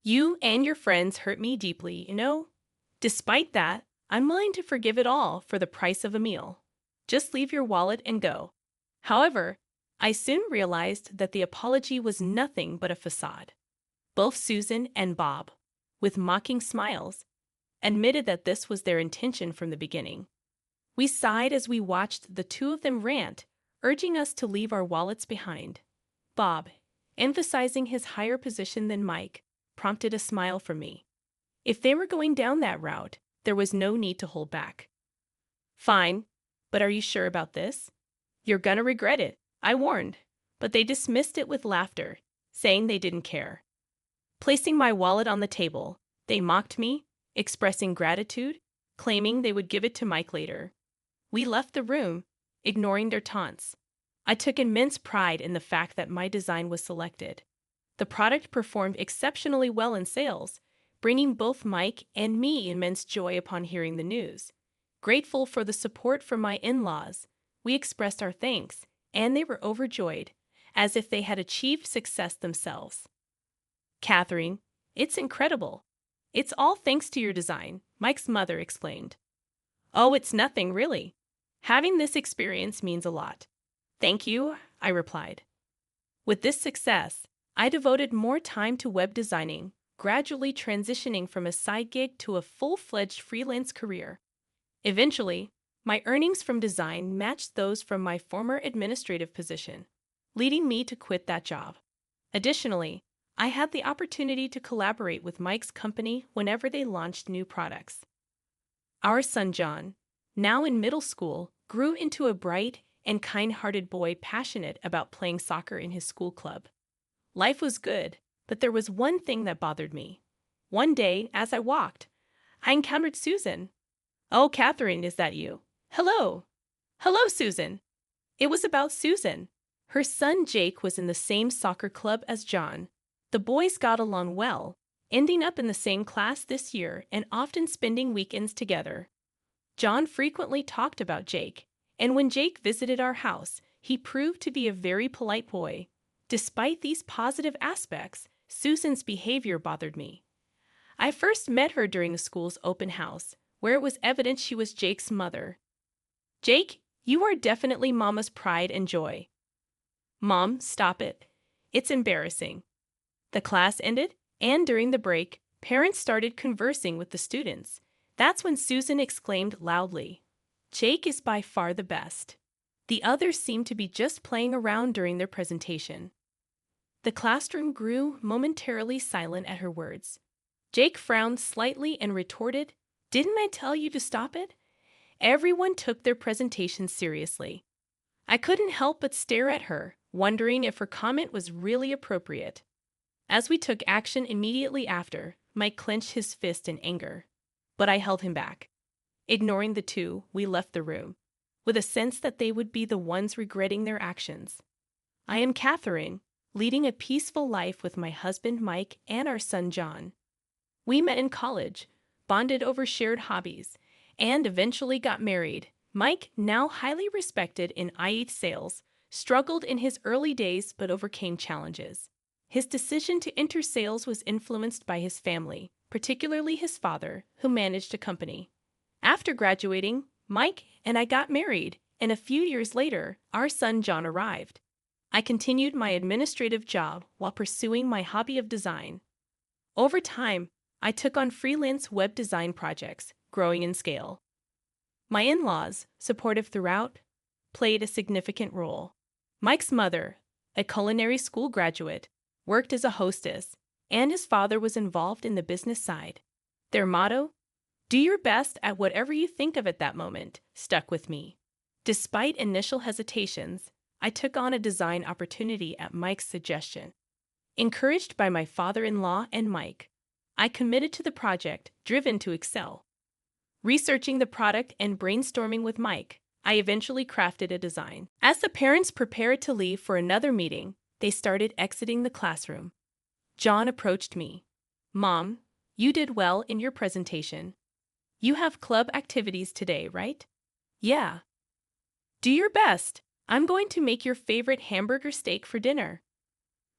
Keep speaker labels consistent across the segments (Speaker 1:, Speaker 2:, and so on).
Speaker 1: You and your friends hurt me deeply, you know? Despite that, I'm willing to forgive it all for the price of a meal. Just leave your wallet and go. However, I soon realized that the apology was nothing but a facade. Both Susan and Bob, with mocking smiles, admitted that this was their intention from the beginning. We sighed as we watched the two of them rant, urging us to leave our wallets behind. Bob, emphasizing his higher position than Mike, prompted a smile from me. If they were going down that route, there was no need to hold back. Fine, but are you sure about this? You're gonna regret it, I warned, but they dismissed it with laughter, saying they didn't care. Placing my wallet on the table, they mocked me, expressing gratitude, claiming they would give it to Mike later. We left the room, ignoring their taunts. I took immense pride in the fact that my design was selected. The product performed exceptionally well in sales, bringing both Mike and me immense joy upon hearing the news. Grateful for the support from my in-laws, we expressed our thanks, and they were overjoyed, as if they had achieved success themselves. Catherine, it's incredible. It's all thanks to your design, Mike's mother explained. Oh, it's nothing, really. Having this experience means a lot. Thank you, I replied. With this success, I devoted more time to web designing, gradually transitioning from a side gig to a full-fledged freelance career. Eventually, my earnings from design matched those from my former administrative position, leading me to quit that job. Additionally, I had the opportunity to collaborate with Mike's company whenever they launched new products. Our son John, now in middle school, grew into a bright and kind-hearted boy passionate about playing soccer in his school club. Life was good, but there was one thing that bothered me. One day, as I walked, I encountered Susan. Oh, Catherine, is that you? Hello. Hello, Susan. It was about Susan. Her son Jake was in the same soccer club as John. The boys got along well, ending up in the same class this year and often spending weekends together. John frequently talked about Jake, and when Jake visited our house, he proved to be a very polite boy. Despite these positive aspects, Susan's behavior bothered me. I first met her during the school's open house, where it was evident she was Jake's mother. Jake, you are definitely Mama's pride and joy. Mom, stop it. It's embarrassing. The class ended, and during the break, parents started conversing with the students. That's when Susan exclaimed loudly, Jake is by far the best. The others seemed to be just playing around during their presentation. The classroom grew momentarily silent at her words. Jake frowned slightly and retorted, Didn't I tell you to stop it? Everyone took their presentation seriously. I couldn't help but stare at her, wondering if her comment was really appropriate. As we took action immediately after, Mike clenched his fist in anger. But I held him back. Ignoring the two, we left the room, with a sense that they would be the ones regretting their actions. I am Catherine, leading a peaceful life with my husband Mike and our son John. We met in college, bonded over shared hobbies, and eventually got married. Mike, now highly respected in aita sales, struggled in his early days but overcame challenges. His decision to enter sales was influenced by his family, particularly his father, who managed a company. After graduating, Mike and I got married, and a few years later, our son John arrived. I continued my administrative job while pursuing my hobby of design. Over time, I took on freelance web design projects, growing in scale. My in-laws, supportive throughout, played a significant role. Mike's mother, a culinary school graduate, worked as a hostess, and his father was involved in the business side. Their motto, do your best at whatever you think of at that moment, stuck with me. Despite initial hesitations, I took on a design opportunity at Mike's suggestion. Encouraged by my father-in-law and Mike, I committed to the project, driven to excel. Researching the product and brainstorming with Mike, I eventually crafted a design. As the parents prepared to leave for another meeting, they started exiting the classroom. John approached me. Mom, you did well in your presentation. You have club activities today, right? Yeah. Do your best. I'm going to make your favorite hamburger steak for dinner.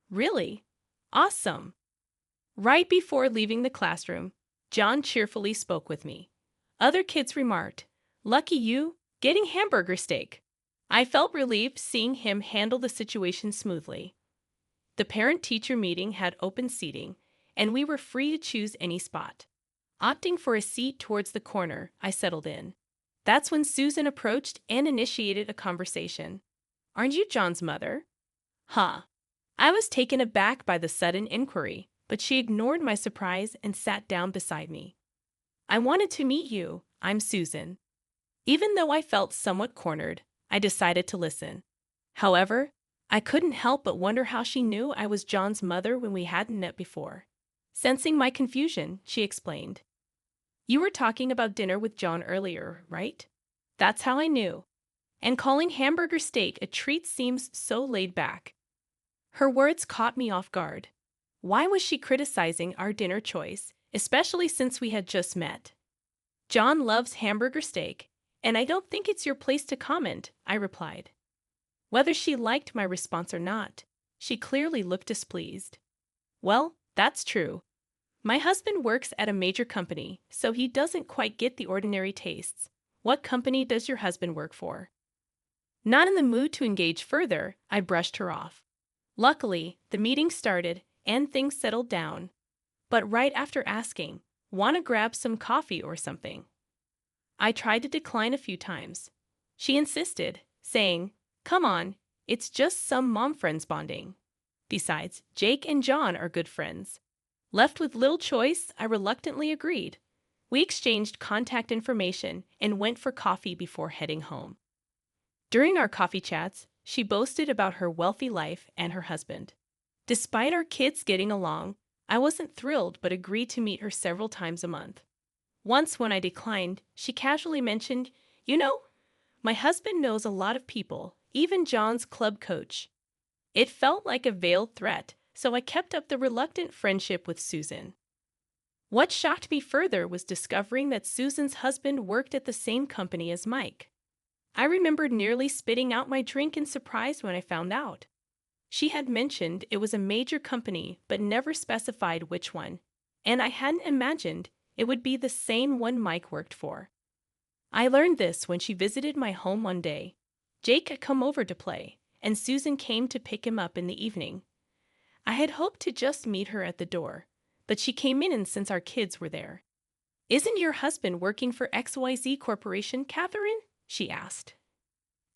Speaker 1: Really? Awesome. Right before leaving the classroom, John cheerfully spoke with me. Other kids remarked, "Lucky you, getting hamburger steak." I felt relieved seeing him handle the situation smoothly. The parent-teacher meeting had open seating, and we were free to choose any spot. Opting for a seat towards the corner, I settled in. That's when Susan approached and initiated a conversation. "Aren't you John's mother?" Huh. I was taken aback by the sudden inquiry, but she ignored my surprise and sat down beside me. "I wanted to meet you. I'm Susan." Even though I felt somewhat cornered, I decided to listen. However, I couldn't help but wonder how she knew I was John's mother when we hadn't met before. Sensing my confusion, she explained. "You were talking about dinner with John earlier, right? That's how I knew. And calling hamburger steak a treat seems so laid back." Her words caught me off guard. Why was she criticizing our dinner choice, especially since we had just met? "John loves hamburger steak, and I don't think it's your place to comment," I replied. Whether she liked my response or not, she clearly looked displeased. "Well, that's true. My husband works at a major company, so he doesn't quite get the ordinary tastes. What company does your husband work for?" Not in the mood to engage further, I brushed her off. Luckily, the meeting started and things settled down. But right after asking, "Want to grab some coffee or something?" I tried to decline a few times. She insisted, saying, "Come on, it's just some mom friends bonding. Besides, Jake and John are good friends." Left with little choice, I reluctantly agreed. We exchanged contact information and went for coffee before heading home. During our coffee chats, she boasted about her wealthy life and her husband. Despite our kids getting along, I wasn't thrilled but agreed to meet her several times a month. Once when I declined, she casually mentioned, "You know, my husband knows a lot of people, even John's club coach." It felt like a veiled threat, so I kept up the reluctant friendship with Susan. What shocked me further was discovering that Susan's husband worked at the same company as Mike. I remembered nearly spitting out my drink in surprise when I found out. She had mentioned it was a major company but never specified which one, and I hadn't imagined it would be the same one Mike worked for. I learned this when she visited my home one day. Jake had come over to play, and Susan came to pick him up in the evening. I had hoped to just meet her at the door, but she came in since our kids were there. "Isn't your husband working for XYZ Corporation, Catherine?" she asked.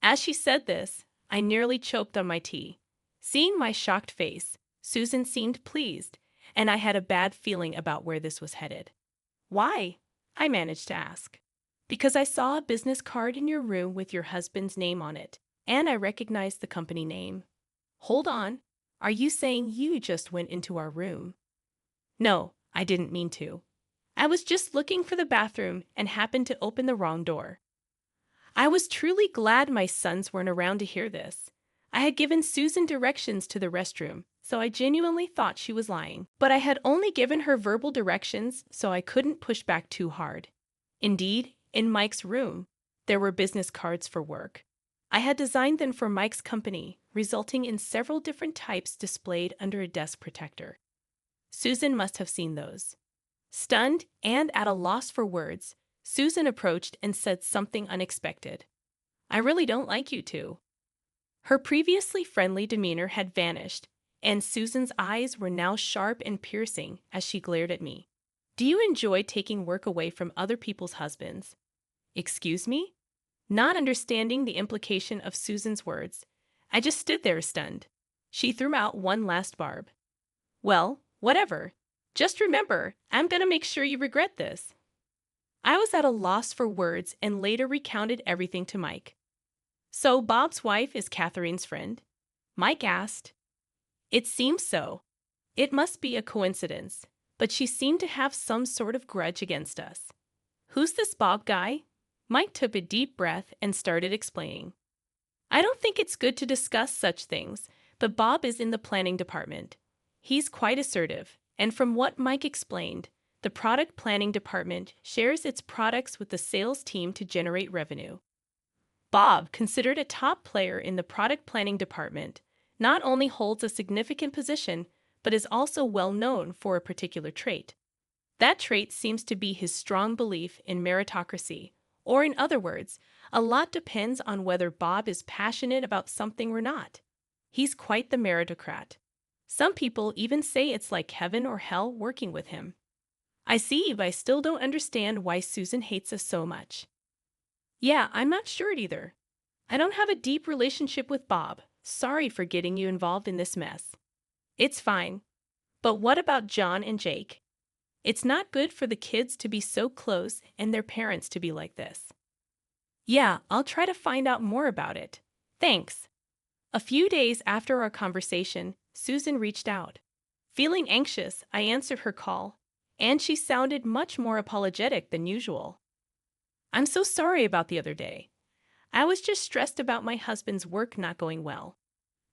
Speaker 1: As she said this, I nearly choked on my tea. Seeing my shocked face, Susan seemed pleased, and I had a bad feeling about where this was headed. "Why?" I managed to ask. "Because I saw a business card in your room with your husband's name on it, and I recognized the company name." "Hold on. Are you saying you just went into our room?" "No, I didn't mean to. I was just looking for the bathroom and happened to open the wrong door." I was truly glad my sons weren't around to hear this. I had given Susan directions to the restroom, so I genuinely thought she was lying. But I had only given her verbal directions, so I couldn't push back too hard. Indeed, in Mike's room, there were business cards for work. I had designed them for Mike's company, resulting in several different types displayed under a desk protector. Susan must have seen those. Stunned and at a loss for words, Susan approached and said something unexpected. "I really don't like you two." Her previously friendly demeanor had vanished, and Susan's eyes were now sharp and piercing as she glared at me. "Do you enjoy taking work away from other people's husbands?" Excuse me? Not understanding the implication of Susan's words, I just stood there stunned. She threw out one last barb. "Well, whatever. Just remember, I'm gonna make sure you regret this." I was at a loss for words and later recounted everything to Mike. "So Bob's wife is Catherine's friend?" Mike asked. "It seems so. It must be a coincidence, but she seemed to have some sort of grudge against us." "Who's this Bob guy?" Mike took a deep breath and started explaining. "I don't think it's good to discuss such things, but Bob is in the planning department. He's quite assertive, and from what Mike explained, the product planning department shares its products with the sales team to generate revenue. Bob, considered a top player in the product planning department, not only holds a significant position, but is also well known for a particular trait. That trait seems to be his strong belief in meritocracy, or in other words, a lot depends on whether Bob is passionate about something or not. He's quite the meritocrat. Some people even say it's like heaven or hell working with him. I see, but I still don't understand why Susan hates us so much. Yeah, I'm not sure either. I don't have a deep relationship with Bob. Sorry for getting you involved in this mess. It's fine. But what about John and Jake? It's not good for the kids to be so close and their parents to be like this. Yeah, I'll try to find out more about it. Thanks. A few days after our conversation, Susan reached out. Feeling anxious, I answered her call, and she sounded much more apologetic than usual. I'm so sorry about the other day. I was just stressed about my husband's work not going well.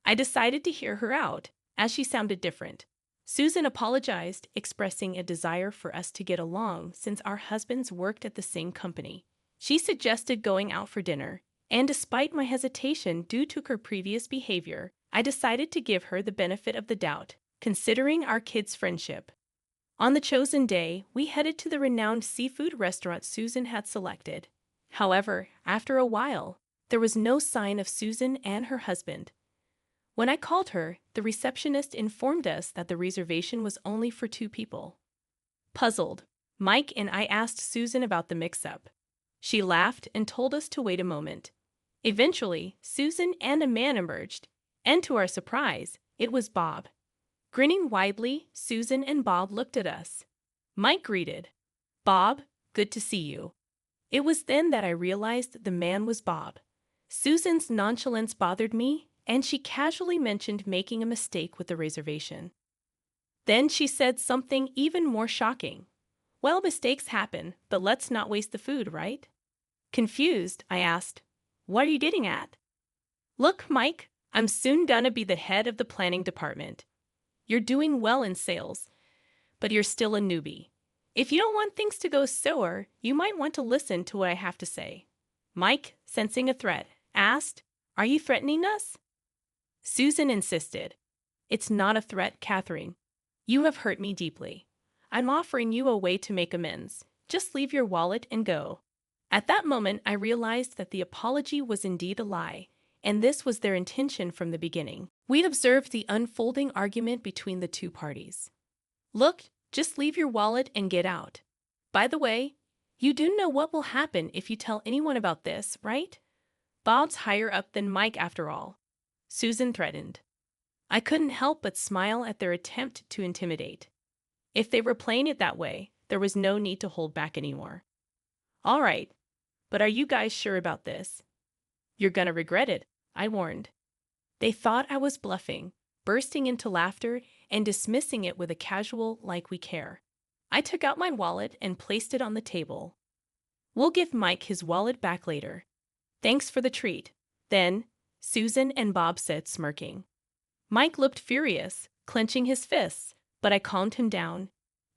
Speaker 1: I decided to hear her out, as she sounded different. Susan apologized, expressing a desire for us to get along since our husbands worked at the same company. She suggested going out for dinner, and despite my hesitation due to her previous behavior, I decided to give her the benefit of the doubt, considering our kids' friendship. On the chosen day, we headed to the renowned seafood restaurant Susan had selected. However, after a while, there was no sign of Susan and her husband. When I called her, the receptionist informed us that the reservation was only for 2 people. Puzzled, Mike and I asked Susan about the mix-up. She laughed and told us to wait a moment. Eventually, Susan and a man emerged, and to our surprise, it was Bob. Grinning widely, Susan and Bob looked at us. Mike greeted, "Bob, good to see you." It was then that I realized the man was Bob. Susan's nonchalance bothered me, and she casually mentioned making a mistake with the reservation. Then she said something even more shocking. "Well, mistakes happen, but let's not waste the food, right?" Confused, I asked, "What are you getting at?" "Look, Mike, I'm soon gonna be the head of the planning department. You're doing well in sales, but you're still a newbie. If you don't want things to go sour, you might want to listen to what I have to say." Mike, sensing a threat, asked, "Are you threatening us?" Susan insisted, "It's not a threat, Catherine. You have hurt me deeply. I'm offering you a way to make amends. Just leave your wallet and go." At that moment, I realized that the apology was indeed a lie, and this was their intention from the beginning. We'd observed the unfolding argument between the 2 parties. "Look, just leave your wallet and get out. By the way, you do know what will happen if you tell anyone about this, right? Bob's higher up than Mike after all," Susan threatened. I couldn't help but smile at their attempt to intimidate. If they were playing it that way, there was no need to hold back anymore. "All right, but are you guys sure about this? You're gonna regret it," I warned. They thought I was bluffing, bursting into laughter and dismissing it with a casual "like we care." I took out my wallet and placed it on the table. "We'll give Mike his wallet back later. Thanks for the treat." Then, Susan and Bob said, smirking. Mike looked furious, clenching his fists, but I calmed him down.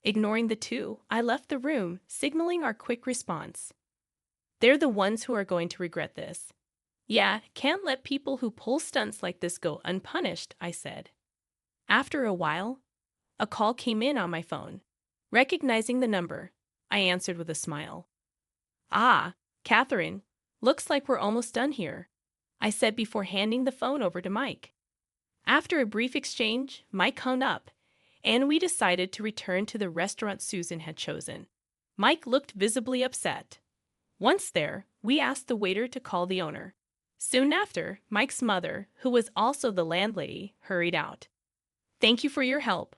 Speaker 1: Ignoring the 2, I left the room, signaling our quick response. "They're the ones who are going to regret this." "Yeah, can't let people who pull stunts like this go unpunished," I said. After a while, a call came in on my phone. Recognizing the number, I answered with a smile. "Ah, Catherine, looks like we're almost done here," I said before handing the phone over to Mike. After a brief exchange, Mike hung up, and we decided to return to the restaurant Susan had chosen. Mike looked visibly upset. Once there, we asked the waiter to call the owner. Soon after, Mike's mother, who was also the landlady, hurried out. "Thank you for your help.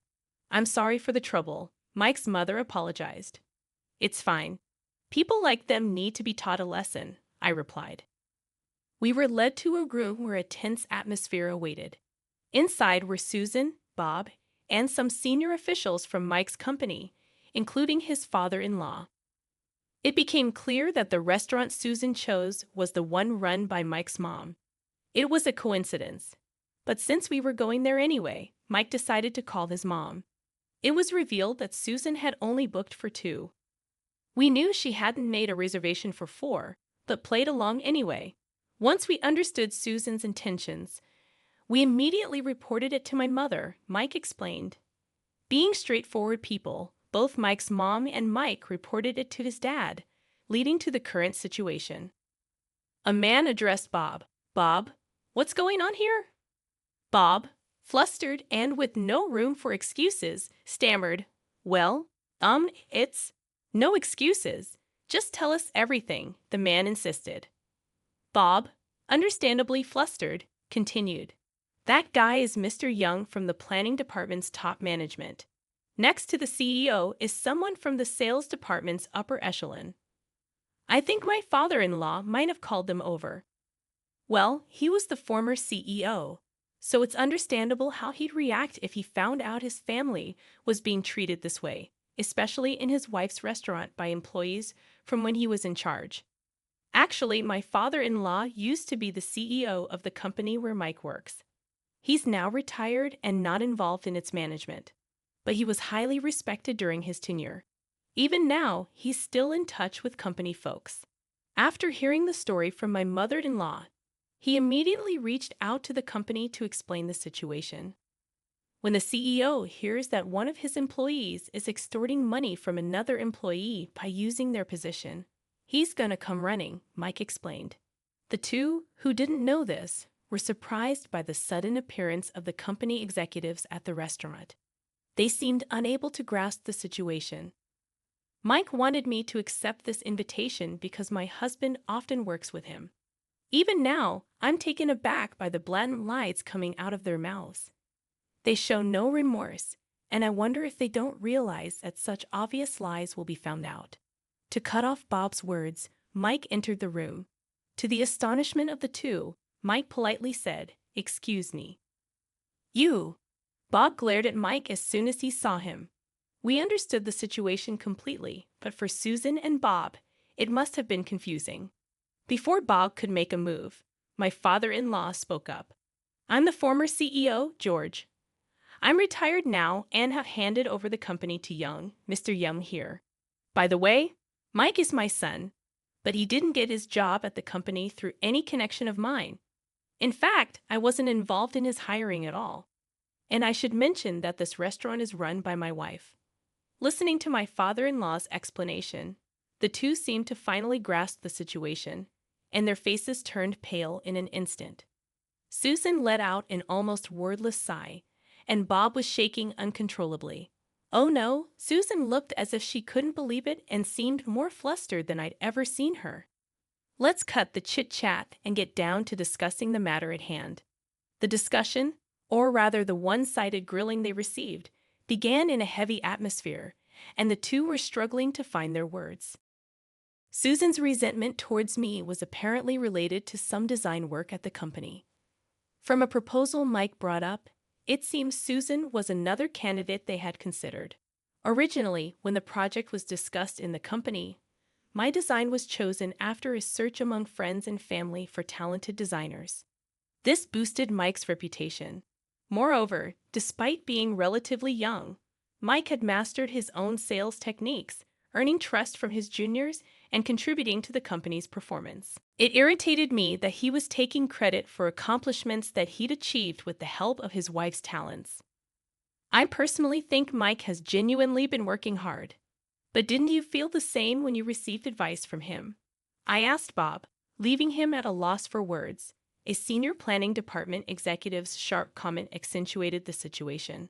Speaker 1: I'm sorry for the trouble," Mike's mother apologized. "It's fine. People like them need to be taught a lesson," I replied. We were led to a room where a tense atmosphere awaited. Inside were Susan, Bob, and some senior officials from Mike's company, including his father-in-law. It became clear that the restaurant Susan chose was the one run by Mike's mom. It was a coincidence, but since we were going there anyway, Mike decided to call his mom. It was revealed that Susan had only booked for 2. We knew she hadn't made a reservation for 4, but played along anyway. Once we understood Susan's intentions, We immediately reported it to my mother, Mike explained. Being straightforward people, both Mike's mom and Mike reported it to his dad, leading to the current situation. A man addressed Bob. Bob, what's going on here? Bob, flustered and with no room for excuses, stammered, Well, it's no excuses. Just tell us everything, the man insisted. Bob, understandably flustered, continued. That guy is Mr. Young from the planning department's top management. Next to the CEO is someone from the sales department's upper echelon. I think my father-in-law might have called them over. Well, he was the former CEO, so it's understandable how he'd react if he found out his family was being treated this way, especially in his wife's restaurant by employees from when he was in charge. Actually, my father-in-law used to be the CEO of the company where Mike works. He's now retired and not involved in its management, but he was highly respected during his tenure. Even now, he's still in touch with company folks. After hearing the story from my mother-in-law, he immediately reached out to the company to explain the situation. When the CEO hears that one of his employees is extorting money from another employee by using their position, he's gonna come running, Mike explained. The two, who didn't know this, were surprised by the sudden appearance of the company executives at the restaurant. They seemed unable to grasp the situation. Mike wanted me to accept this invitation because my husband often works with him. Even now, I'm taken aback by the blatant lies coming out of their mouths. They show no remorse, and I wonder if they don't realize that such obvious lies will be found out. To cut off Bob's words, Mike entered the room. To the astonishment of the two, Mike politely said, "Excuse me." "You!" Bob glared at Mike as soon as he saw him. We understood the situation completely, but for Susan and Bob, it must have been confusing. Before Bob could make a move, my father-in-law spoke up. "I'm the former CEO, George. I'm retired now and have handed over the company to Mr. Young here. By the way, Mike is my son, but he didn't get his job at the company through any connection of mine. In fact, I wasn't involved in his hiring at all. And I should mention that this restaurant is run by my wife." Listening to my father-in-law's explanation, the two seemed to finally grasp the situation, and their faces turned pale in an instant. Susan let out an almost wordless sigh, and Bob was shaking uncontrollably. Oh no, Susan looked as if she couldn't believe it and seemed more flustered than I'd ever seen her. Let's cut the chit-chat and get down to discussing the matter at hand. The discussion, or rather the one-sided grilling they received, began in a heavy atmosphere, and the two were struggling to find their words. Susan's resentment towards me was apparently related to some design work at the company. From a proposal Mike brought up, it seems Susan was another candidate they had considered. Originally, when the project was discussed in the company, my design was chosen after a search among friends and family for talented designers. This boosted Mike's reputation. Moreover, despite being relatively young, Mike had mastered his own sales techniques, earning trust from his juniors and contributing to the company's performance. It irritated me that he was taking credit for accomplishments that he'd achieved with the help of his wife's talents. I personally think Mike has genuinely been working hard. But didn't you feel the same when you received advice from him? I asked Bob, leaving him at a loss for words. A senior planning department executive's sharp comment accentuated the situation.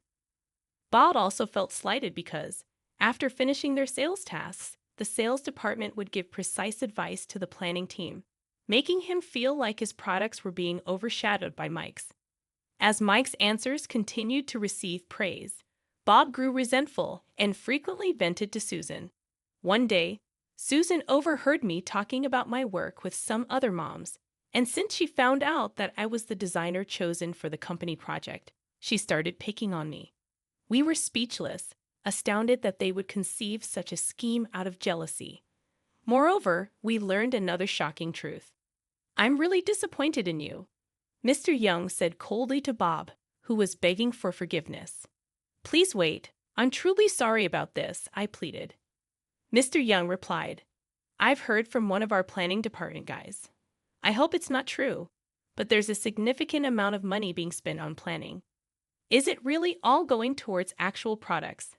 Speaker 1: Bob also felt slighted because, after finishing their sales tasks, the sales department would give precise advice to the planning team, making him feel like his products were being overshadowed by Mike's. As Mike's answers continued to receive praise, Bob grew resentful and frequently vented to Susan. One day, Susan overheard me talking about my work with some other moms, and since she found out that I was the designer chosen for the company project, she started picking on me. We were speechless, astounded that they would conceive such a scheme out of jealousy. Moreover, we learned another shocking truth. "I'm really disappointed in you," Mr. Young said coldly to Bob, who was begging for forgiveness. "Please wait, I'm truly sorry about this," I pleaded. Mr. Young replied, "I've heard from one of our planning department guys. I hope it's not true, but there's a significant amount of money being spent on planning. Is it really all going towards actual products?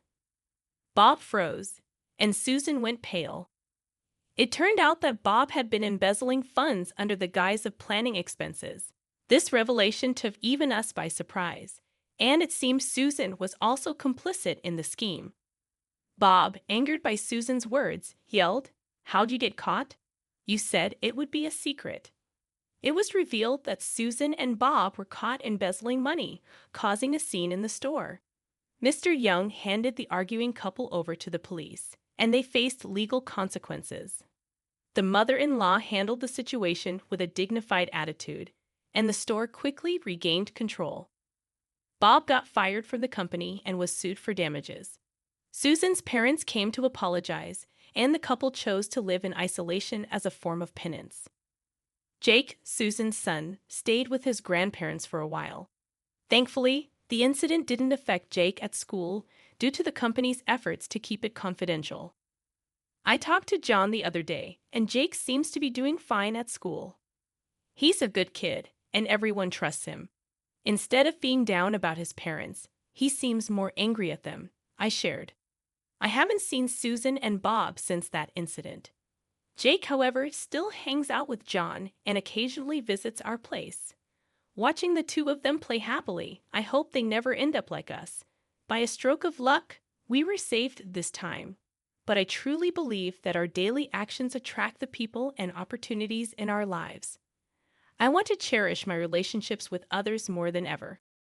Speaker 1: Bob froze, and Susan went pale. It turned out that Bob had been embezzling funds under the guise of planning expenses. This revelation took even us by surprise, and it seemed Susan was also complicit in the scheme. Bob, angered by Susan's words, yelled, "How'd you get caught? You said it would be a secret." It was revealed that Susan and Bob were caught embezzling money, causing a scene in the store. Mr. Young handed the arguing couple over to the police, and they faced legal consequences. The mother-in-law handled the situation with a dignified attitude, and the store quickly regained control. Bob got fired from the company and was sued for damages. Susan's parents came to apologize, and the couple chose to live in isolation as a form of penance. Jake, Susan's son, stayed with his grandparents for a while. Thankfully, the incident didn't affect Jake at school due to the company's efforts to keep it confidential. I talked to John the other day, and Jake seems to be doing fine at school. He's a good kid, and everyone trusts him. Instead of being down about his parents, he seems more angry at them, I shared. I haven't seen Susan and Bob since that incident. Jake, however, still hangs out with John and occasionally visits our place. Watching the two of them play happily, I hope they never end up like us. By a stroke of luck, we were saved this time. But I truly believe that our daily actions attract the people and opportunities in our lives. I want to cherish my relationships with others more than ever.